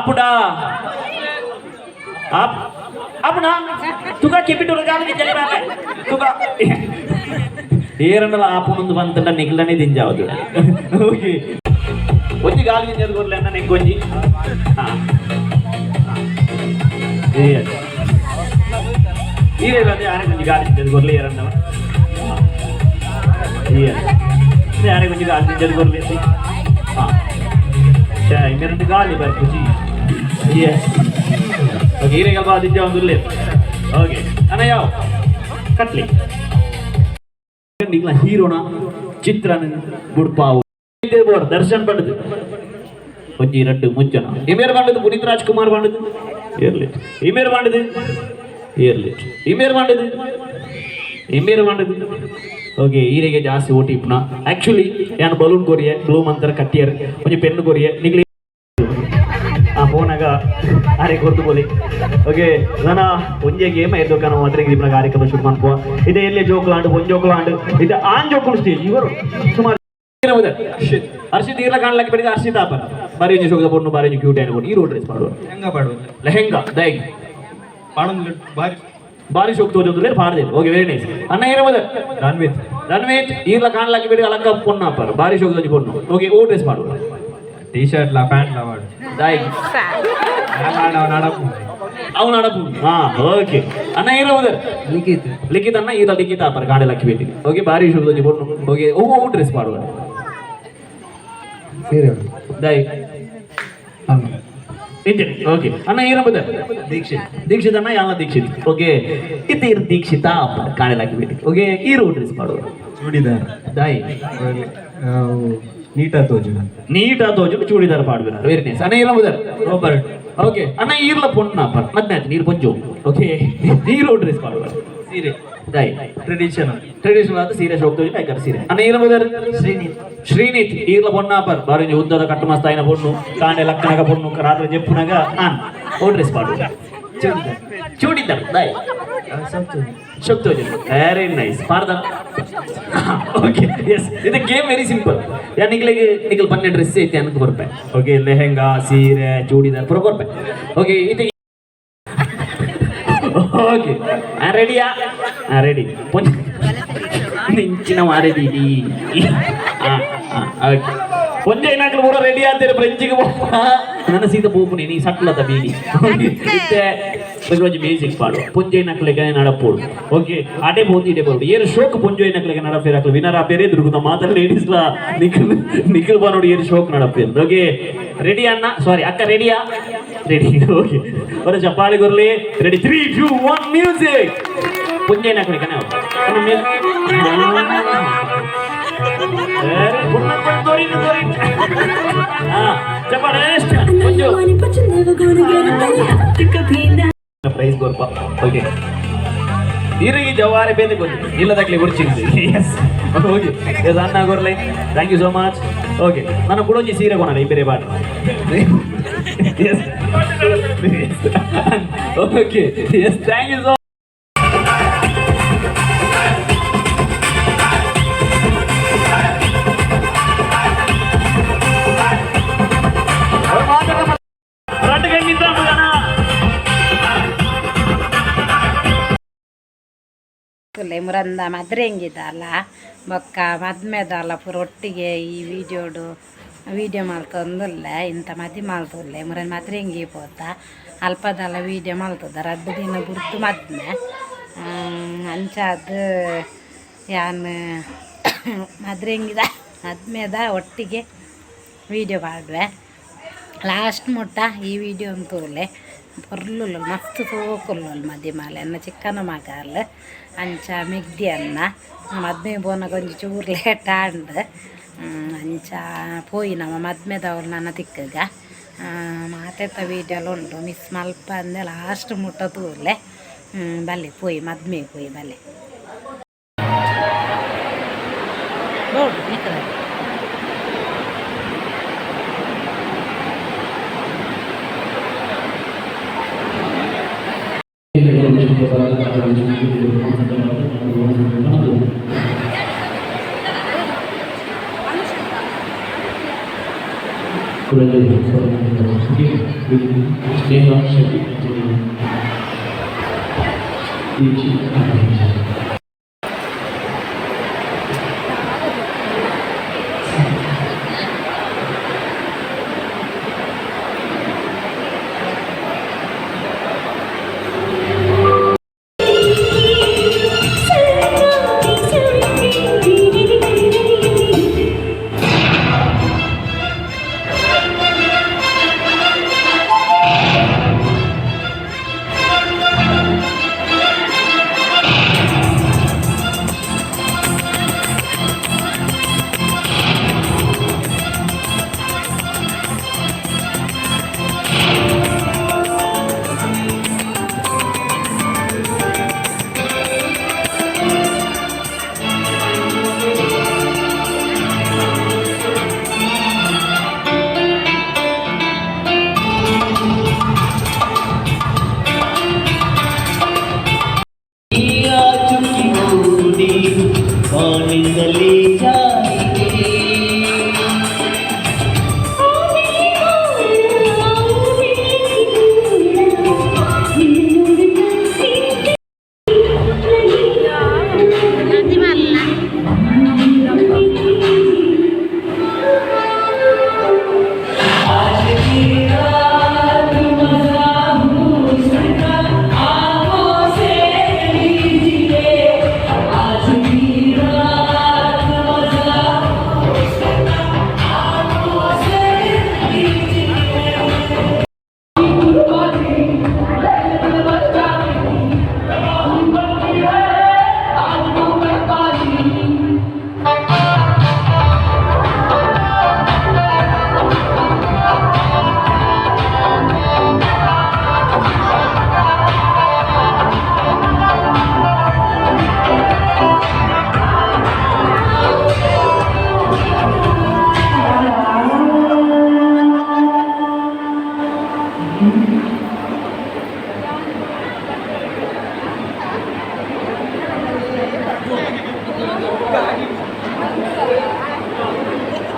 आपुडा आप ना तुका केपिटोर गाली जले बाबा तुका ఏరన్నల ఆపునందు వంతట నిగిలని దింజావదు ఓకే కొంచెం గాలి దింజదుకోర్లే అన్న నేను కొంచెం ఈరే అదే ఆనే కొంచెం గాలి దింజదుకోర్లే ఏరన్నల आने कुछ गाल दिन जरूर लेते हाँ चाहे मेरे तो गाल ही पर कुछ ये ओके ये कल बात जाओ दूल्हे ओके अना जाओ कट ले निकला हीरो ना चित्रन बुड़पाव इधर बोर दर्शन पढ़ते कुछ रट्टू मुच्चना इमेर बांडे तो पुनीत राजकुमार बांडे येरले इमेर बांडे इमेर बांडे ओके ಈರೆಗೆ ಜಾಸ್ತಿ ಓಟಿ ಇಪ್ನ ಆಕ್ಚುಲಿ ಯಾನು ಬಲೂನ್ ಕೊರಿಯೆ ಬ್ಲೂ ಮಂತರ ಕಟ್ಟಿಯರ್ ಒಂಜಿ ಪೆನ್ ಕೊರಿಯೆ ನಿಗ್ಲಿ ಆ ಫೋನಾಗ ಆರೆ ಕೊರ್ದು ಬೋಲಿ ಓಕೆ ನನ ಒಂಜೆ ಗೇಮ್ ಐದು ಕಾನ ಮಾತ್ರ ಇಪ್ನ ಕಾರ್ಯಕ್ರಮ ಶುರು ಮಾಡ್ಕೋ ಇದೆ ಎಲ್ಲಿ ಜೋಕ್ಲಾಂಡ್ ಒಂಜೋಕ್ಲಾಂಡ್ ಇದು ಆನ್ ಜೋಕ್ಲು ಸ್ಟೇಜ್ ಇವರು ಸುಮಾರು ಹರ್ಷಿತ್ ಇರ್ಲ ಕಾಣ್ಲಕ್ಕೆ ಬಿಡಿದ ಹರ್ಷಿತ್ ಆಪರ್ ಬಾರಿ ಒಂಜಿ ಶೋಕದ ಪೊಣ್ಣು ಬಾರಿ ಒಂಜಿ ಕ್ಯೂಟ್ ಅನ್ಕೊಂಡು ಈ ರೋಡ್ ಡ್ರೆಸ್ ಮಾಡುವ ಲೆಹೆಂಗಾ ದೈಗ್ ಪಾಡೊಂದು ಬಾರಿ ಬಾರಿ ಶೋಕ್ ತೋಜೊಂದುಲೆ ಪಾಡ್ದೆ ಓಕೆ ವೆರಿ ನೈಸ್ ಅಣ್ಣ ಏನಮದ ರಣವೀತ್ ಈರ್ಲ ಕಾಣ್ಲಕ್ಕೆ ಬಿಡಿ ಅಲಂಕ ಪೊಣ್ಣು ಆಪರ್ ಬಾರಿ ಶೋಕ್ ತೋಜಿ ಪೊಣ್ಣು ಓಕೆ ಓ ಡ್ರೆಸ್ ಮಾಡುವ ಟಿ ಶರ್ಟ್ ಲ ಪ್ಯಾಂಟ್ ಲ ಮಾಡು ದೈಗ್ ಅವನು ಅಡಪು ಹಾ ಓಕೆ ಅಣ್ಣ ಏನಮದ ಲಿಖಿತ್ ಅಣ್ಣ ಈರ್ಲ ಲಿಖಿತ್ ಆಪರ್ ಗಾಡಿ ಲಕ್ಕಿ ಬೇಟಿ ಓಕೆ ಬಾರಿ ಶೋಕ್ ತೋಜಿ ಪೊಣ್ಣು ಓಕೆ ಓ ಡ್ರೆಸ್ ಮಾಡುವ ಸೀರೆ ದೈಗ್ ಓಕೆ ಅಣ್ಣ ಏನಂಬುದ ದೀಕ್ಷಿತ್ ಅಣ್ಣ ಯಾವ ದೀಕ್ಷಿತ್ ಓಕೆ ಇತ್ತೀರ್ ದೀಕ್ಷಿತ ಕಾಣಲಾಕಿ ಬಿಟ್ಟು ಓಕೆ ಈ ರೋಡ್ ಡ್ರೆಸ್ ಮಾಡುವ ಚೂಡಿದಾರ್ ದಾಯಿ ನೀಟಾ ತೋಜು ಚೂಡಿದಾರ್ ಪಾಡುವ ವೆರಿ ನೈಸ್ ಅಣ್ಣ ಏನಂಬುದ ರಾಬರ್ಟ್ ಓಕೆ ಅಣ್ಣ ಈರ್ಲ ಪೊಣ್ಣ ಮತ್ತೆ ನೀರು ಪೊಂಜು ಓಕೆ ಈ ರೋಡ್ ಡ್ರೆಸ್ ಮಾಡುವ ಸೀರೆ ದಾಯಿ ಟ್ರೆಡಿಷನಲ್ ಆದ ಸೀರೆ ಹೋಗ್ತೋಜು ಲೈಕರ್ ಸೀರೆ ಅಣ್ಣ ಏನಂಬುದ ಶ್ರೀನಿತ್ ಈರ್ಲ ಪೊಣ್ಣಾಪರ್ ಬಾರಿ ಉದ್ದದ ಕಟ್ಟು ಮಸ್ತಾಯಿನ ಪೊಣ್ಣು ಕಾಂಡೆ ಲಕ್ಕನಗ ಪೊಣ್ಣು ರಾತ್ರಿ ಜೆಪ್ಪುನಾಗ ನಾನ್ ಓ ಡ್ರೆಸ್ ಪಾಡು ಚೂಡಿದ್ದಾರ ದಾಯ್ ಶೋಕ್ತೋಜು ವೆರಿ ನೈಸ್ ಪಾರ್ದ ಓಕೆ ಎಸ್ ಇದು ಗೇಮ್ ವೆರಿ ಸಿಂಪಲ್ ಯಾ ನಿಗಲಿಗೆ ಪನ್ನೆ ಡ್ರೆಸ್ ಐತೆ ಅನ್ಕೊ ಬರ್ಪೆ ಓಕೆ ಲೆಹೆಂಗಾ ಸೀರೆ ಚೂಡಿದಾರ್ ಪುರ ಬರ್ಪೆ ಓಕೆ ಇದು ಓಕೆ ರೆಡಿಯಾ ರೆಡಿ ನಿಂಚಿನ ಮಾರಿದೀನಿ ಒಂದೇ ನಾಲ್ಕು ಮೂರ ರೆಡಿ ಆಗ್ತೀರಿ ಫ್ರೆಂಚಿಗೆ ನನ್ನ ಸೀದ ಪೂಪುನಿ ನೀ ಸಟ್ಲದ ಬೀಡಿ కొంచెం మ్యూజిక్ పాడు పుంజై నక్కలకి నడపోడు ఓకే అడే పోతే ఇడే పోడు ఏరు షోక్ పుంజై నక్కలకి నడపేరు అక్కడ వినరా పేరే దొరుకుతాం మాత్రం లేడీస్ లా నిఖిల్ బానుడు ఏరు షోక్ నడపేరు ఓకే రెడీ అన్న సారీ అక్క రెడీయా రెడీ ఓకే మరి చెప్పాలి గుర్లే రెడీ 3 2 1 మ్యూజిక్ పుంజై నక్కలకి ಪ್ರೈಸ್ ಗೋರ್ಪ ಓಕೆ ಇರಿಗೆ ಜವಾರಿ ಬೇದಿ ಬಂದು ಇಲ್ಲದಾಗ್ಲಿ ಗುರ್ಚಿಂದು ಎಸ್ ಓಕೆ ಎಸ್ ಅಣ್ಣ ಗೋರ್ಲೈ thank you so much okay ನಾನು ಕುಡೊಂಜಿ ಸೀರೆ ಕೊನಲ್ಲ ಈ ಬೇರೆ ಬಾಟ yes okay yes thank you so ಮುರಂದ ಮದ್ರೆಂಗಿದಲ್ಲ ಬೊಕ್ಕ ಮದ್ಮೆದಲ್ಲ ಪೂರ ಒಟ್ಟಿಗೆ ಈ ವಿಡಿಯೋ ಮಲ್ತೊಂದುಲ್ಲ ಇಂಥ ಮದಿ ಮಲ್ತುಲ್ಲೆ ಮುರನ್ ಮದ್ರೆಂಗಿ ಪೋತ ಅಲ್ಪದಲ್ಲ ವಿಡಿಯೋ ಮಲ್ತದ 2 ದಿನ ಬುರ್ದು ಮದ್ಮೆ ಅಂಚಾದ ಯಾನು ಮದ್ರೆಂಗಿದ ಮದ್ಮೆದ ಒಟ್ಟಿಗೆ ವಿಡಿಯೋ ಮಾಡುವೆ ಲಾಸ್ಟ್ ಮುಟ್ಟ ಈ ವಿಡಿಯೋ ಅಂತೂಲೆ ಬರ್ಲು ಮಸ್ತ್ ಸೋಕುಲ್ಲು ಮದಿ ಮಾಲೆ ಅನ್ನ ಚಿಕ್ಕನ ಮಗಲ್ ಅಂಚ ಮಿಗ್ದಿ ಅನ್ನ ಮದ್ಮೆ ಬೋನ ಕೊಂಚ ಚೂರು ಲೇಟ್ ಆಂಡ್ ಅಂಚ ಪೋಯಿ ನಮ್ಮ ಮದ್ಮೆದವ್ರು ನನ್ನ ತಿಕ್ಕಗ ಮಾತೆತ್ತ ವೀಡಿಯೋಲು ಉಂಟು ಮಿಸ್ ಮಲ್ಪ ಅಂದೆ ಲಾಸ್ಟ್ ಮುಟ್ಟ ತೂರ್ಲೆ ಬಲ್ಲೆ ಪೋಯಿ ಮದ್ಮೆ ಪೋಯಿ ಬಲ್ಲೆ ನೋಡು ನಿಕ್ಕದ ಸ್ನೇಹ ಶಕ್ತಿ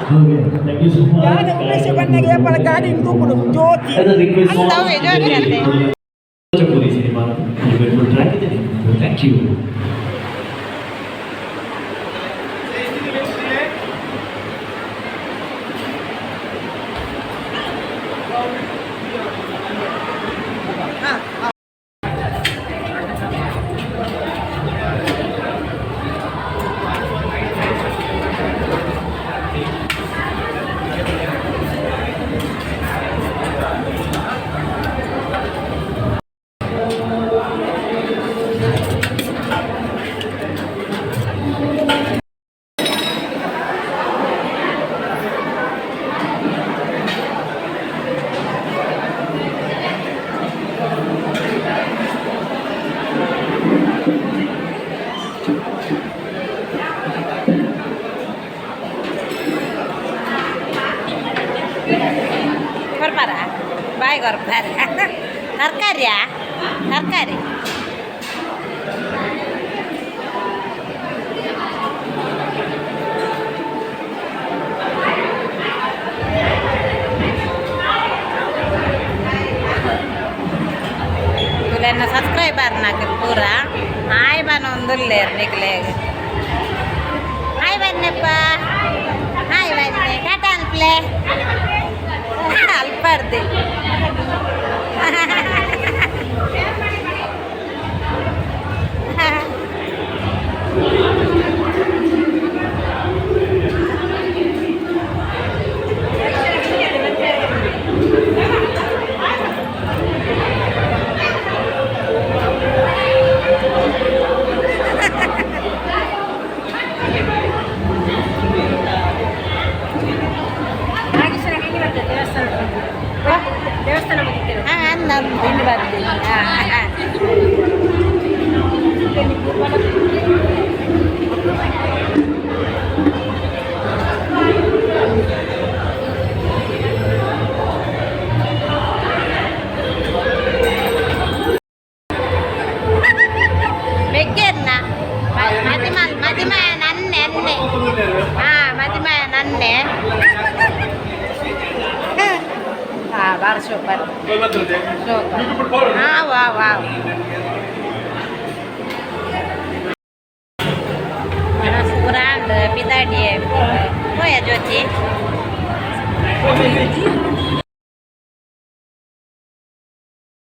Thank you so much. As a request for Bhojpuri cinema, you will track it. Thank you. ಕೊಡ್ಪಾರ ಬಾಯಿ ಕೊಡ್ಪಾರ ತರಕಾರಿಯಾ ತರಕಾರಿ तुला सब्सक्राइबर నాకు पूरा हाय बन ಒಂದುಲ್ಲೇರ್ ನಿಕ್ಲೆ हाय ಬನ್ನಪ್ಪ हाय ಬನ್ನಿ ಟಾಟಾ ಅನ್ಪ್ಲೆ ಅಲ್ಪರ್ದೆ ದೇವಸ್ಥಾನ ಬಂದಿದ್ದೇವೆ. ಹಾಂ ನಾನು ಇಲ್ಲಿ ಬರ್ತೀನಿ. ಹಾಂ ಸೂಪರ್ ಸೂಪರ್ ವಾವ್ ವಾವ್